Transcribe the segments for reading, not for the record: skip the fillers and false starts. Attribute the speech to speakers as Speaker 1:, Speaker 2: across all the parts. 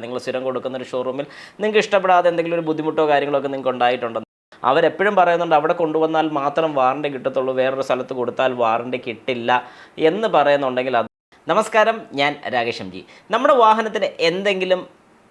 Speaker 1: നിങ്ങൾ സ്ഥിരം കൊടുക്കുന്ന ഒരു ഷോറൂമിൽ നിങ്ങൾക്ക് ഇഷ്ടപ്പെടാതെ എന്തെങ്കിലും ഒരു ബുദ്ധിമുട്ടോ കാര്യങ്ങളോ ഒക്കെ നിങ്ങൾക്ക് ഉണ്ടായിട്ടുണ്ടെന്ന് അവരെപ്പോഴും പറയുന്നുണ്ട് അവിടെ കൊണ്ടുവന്നാൽ മാത്രം വാറണ്ടി കിട്ടത്തുള്ളൂ, വേറൊരു സ്ഥലത്ത് കൊടുത്താൽ വാറണ്ടി കിട്ടില്ല എന്ന് പറയുന്നുണ്ടെങ്കിൽ അത് നമസ്കാരം, ഞാൻ രാകേഷ് എം ജി. നമ്മുടെ വാഹനത്തിന് എന്തെങ്കിലും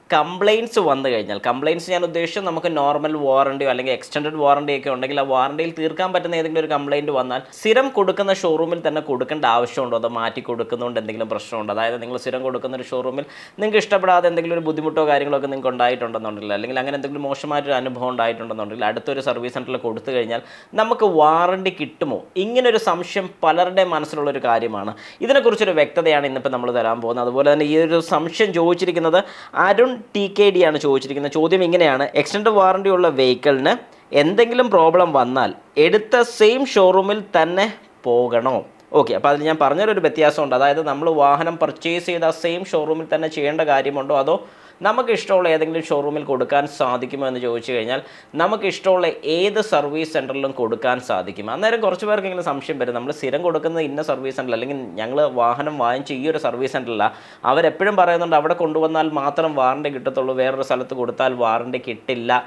Speaker 1: കംപ്ലയിൻറ്റ്സ് വന്നു കഴിഞ്ഞാൽ, കംപ്ലയിൻറ്റ്സ് ഞാൻ ഉദ്ദേശിച്ചത് നമുക്ക് നോർമൽ വാറണ്ടിയോ അല്ലെങ്കിൽ എക്സ്റ്റൻഡഡ് വാറണ്ടിയൊക്കെ ഉണ്ടെങ്കിൽ ആ വാറണ്ടിയിൽ തീർക്കാൻ പറ്റുന്ന ഏതെങ്കിലും ഒരു കംപ്ലയിൻറ്റ് വന്നാൽ സ്ഥിരം കൊടുക്കുന്ന ഷോറൂമിൽ തന്നെ കൊടുക്കേണ്ട ആവശ്യമുണ്ടോ, അതോ മാറ്റി കൊടുക്കുന്നതുകൊണ്ട് എന്തെങ്കിലും പ്രശ്നമുണ്ടോ? അതായത് നിങ്ങൾ സ്ഥിരം കൊടുക്കുന്ന ഒരു ഷോറൂമിൽ നിങ്ങൾക്ക് ഇഷ്ടപ്പെടാതെ എന്തെങ്കിലും ഒരു ബുദ്ധിമുട്ടോ കാര്യങ്ങളോ ഒക്കെ നിങ്ങൾക്ക് ഉണ്ടായിട്ടുണ്ടെന്നുണ്ടെങ്കിൽ, അല്ലെങ്കിൽ അങ്ങനെ എന്തെങ്കിലും മോശമായിട്ടൊരു അനുഭവം ഉണ്ടായിട്ടുണ്ടെന്നുണ്ടെങ്കിൽ അടുത്തൊരു സർവീസ് സെൻറ്ററിൽ കൊടുത്തു കഴിഞ്ഞാൽ നമുക്ക് വാറണ്ടി കിട്ടുമോ? ഇങ്ങനൊരു സംശയം പലരുടെ മനസ്സിലുള്ളൊരു കാര്യമാണ്. ഇതിനെക്കുറിച്ചൊരു വ്യക്തതയാണ് ഇന്നിപ്പോൾ നമ്മൾ തരാൻ പോകുന്നത്. അതുപോലെ തന്നെ ഈ ഒരു സംശയം ചോദിച്ചിരിക്കുന്നത് അരുൺ TKD ആണ് ചോദിച്ചിരിക്കുന്നത്. ചോദ്യം ഇങ്ങനെയാണ്: എക്സ്റ്റൻഡ് വാറണ്ടി ഉള്ള വെഹിക്കിളിന് എന്തെങ്കിലും പ്രോബ്ലം വന്നാൽ എടുത്ത സെയിം ഷോറൂമിൽ തന്നെ പോകണോ? ഓക്കെ, അപ്പോൾ അതിൽ ഞാൻ പറഞ്ഞൊരു വ്യത്യാസമുണ്ട്. അതായത് നമ്മൾ വാഹനം പർച്ചേസ് ചെയ്ത സെയിം ഷോറൂമിൽ തന്നെ ചെയ്യേണ്ട കാര്യമുണ്ടോ, അതോ നമുക്ക് ഇഷ്ടമുള്ള ഏതെങ്കിലും ഷോറൂമിൽ കൊടുക്കാൻ സാധിക്കുമോ എന്ന് ചോദിച്ചു കഴിഞ്ഞാൽ നമുക്ക് ഇഷ്ടമുള്ള ഏത് സർവീസ് സെൻറ്ററിലും കൊടുക്കാൻ സാധിക്കും. അന്നേരം കുറച്ച് പേർക്കെങ്കിലും സംശയം വരും, നമ്മൾ സ്ഥിരം കൊടുക്കുന്നത് ഇന്ന സർവീസ് സെൻറ്ററിൽ, അല്ലെങ്കിൽ ഞങ്ങൾ വാഹനം വാങ്ങിച്ച ഈ ഒരു സർവീസ് സെൻറ്ററിലാണ്, അവരെപ്പോഴും പറയുന്നുണ്ട് അവിടെ കൊണ്ടുവന്നാൽ മാത്രം വാറണ്ടി കിട്ടത്തുള്ളൂ, വേറൊരു സ്ഥലത്ത് കൊടുത്താൽ വാറണ്ടി കിട്ടില്ല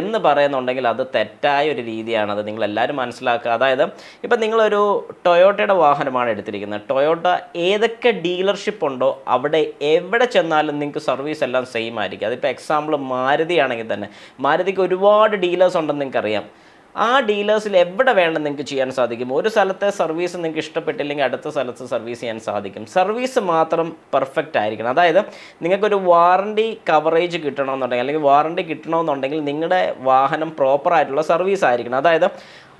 Speaker 1: എന്ന് പറയുന്നുണ്ടെങ്കിൽ അത് തെറ്റായ ഒരു രീതിയാണ്. അത് നിങ്ങളെല്ലാവരും മനസ്സിലാക്കുക. അതായത് ഇപ്പം നിങ്ങളൊരു ടൊയോട്ടയുടെ വാഹനമാണ് എടുത്തിരിക്കുന്നത്. ടൊയോട്ട ഏതൊക്കെ ഡീലർഷിപ്പ് ഉണ്ടോ അവിടെ എവിടെ ചെന്നാലും നിങ്ങൾക്ക് സർവീസ് എല്ലാം സെയിം ആയിരിക്കും. അതിപ്പോൾ എക്സാമ്പിൾ മാരുതി ആണെങ്കിൽ തന്നെ മാരുതിക്ക് ഒരുപാട് ഡീലേഴ്സ് ഉണ്ടെന്ന് നിങ്ങൾക്കറിയാം. ആ ഡീലേഴ്സിൽ എവിടെ വേണം നിങ്ങൾക്ക് ചെയ്യാൻ സാധിക്കും. ഒരു സ്ഥലത്തെ സർവീസ് നിങ്ങൾക്ക് ഇഷ്ടപ്പെട്ടില്ലെങ്കിൽ അടുത്ത സ്ഥലത്ത് സർവീസ് ചെയ്യാൻ സാധിക്കും. സർവീസ് മാത്രം പെർഫെക്റ്റ് ആയിരിക്കണം. അതായത് നിങ്ങൾക്കൊരു വാറണ്ടി കവറേജ് കിട്ടണമെന്നുണ്ടെങ്കിൽ, അല്ലെങ്കിൽ വാറണ്ടി കിട്ടണമെന്നുണ്ടെങ്കിൽ നിങ്ങളുടെ വാഹനം പ്രോപ്പറായിട്ടുള്ള സർവീസ് ആയിരിക്കണം. അതായത്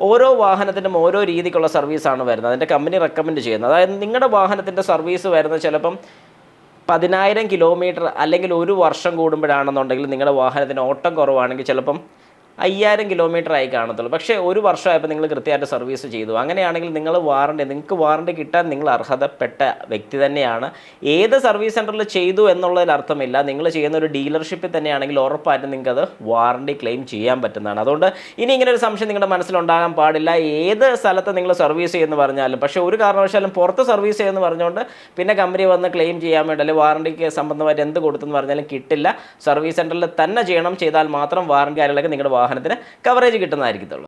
Speaker 1: ഓരോ വാഹനത്തിനും ഓരോ രീതിക്കുള്ള സർവീസാണ് വരുന്നത്, അതിൻ്റെ കമ്പനി റെക്കമെൻഡ് ചെയ്യുന്നത്. അതായത് നിങ്ങളുടെ വാഹനത്തിൻ്റെ സർവീസ് വരുന്നത് ചിലപ്പം 10,000 കിലോമീറ്റർ അല്ലെങ്കിൽ ഒരു വർഷം കൂടുമ്പോഴാണെന്നുണ്ടെങ്കിൽ നിങ്ങളുടെ വാഹനത്തിന് ഓട്ടം കുറവാണെങ്കിൽ ചിലപ്പം 5,000 കിലോമീറ്റർ ആയി കാണത്തുള്ളൂ. പക്ഷേ ഒരു വർഷമായപ്പോൾ നിങ്ങൾ കൃത്യമായിട്ട് സർവീസ് ചെയ്തു. അങ്ങനെയാണെങ്കിൽ നിങ്ങൾക്ക് വാറണ്ടി കിട്ടാൻ നിങ്ങൾ അർഹതപ്പെട്ട വ്യക്തി തന്നെയാണ്. ഏത് സർവീസ് സെൻറ്ററിൽ ചെയ്തു എന്നുള്ളതിൽ അർത്ഥമില്ല. നിങ്ങൾ ചെയ്യുന്ന ഒരു ഡീലർഷിപ്പിൽ തന്നെയാണെങ്കിൽ ഉറപ്പായിട്ടും നിങ്ങൾക്കത് വാറണ്ടി ക്ലെയിം ചെയ്യാൻ പറ്റുന്നതാണ്. അതുകൊണ്ട് ഇനി ഇങ്ങനെ ഒരു സംശയം നിങ്ങളുടെ മനസ്സിലുണ്ടാകാൻ പാടില്ല. ഏത് സ്ഥലത്ത് നിങ്ങൾ സർവീസ് ചെയ്യുമെന്ന് പറഞ്ഞാലും, പക്ഷേ ഒരു കാരണവശാലും പുറത്ത് സർവീസ് ചെയ്യുമെന്ന് പറഞ്ഞുകൊണ്ട് പിന്നെ കമ്പനി വന്ന് ക്ലെയിം ചെയ്യാൻ വേണ്ടി അല്ലെങ്കിൽ വാറണ്ടിക്ക് സംബന്ധമായിട്ട് എന്ത് കൊടുത്തെന്ന് പറഞ്ഞാലും കിട്ടില്ല. സർവീസ് സെൻറ്ററിൽ തന്നെ ചെയ്യണം. ചെയ്താൽ മാത്രം വാറണ്ടി കാര്യങ്ങളൊക്കെ നിങ്ങളുടെ വാഹനത്തിന് കവറേജ് കിട്ടുന്നതായിരിക്കത്തുള്ളൂ.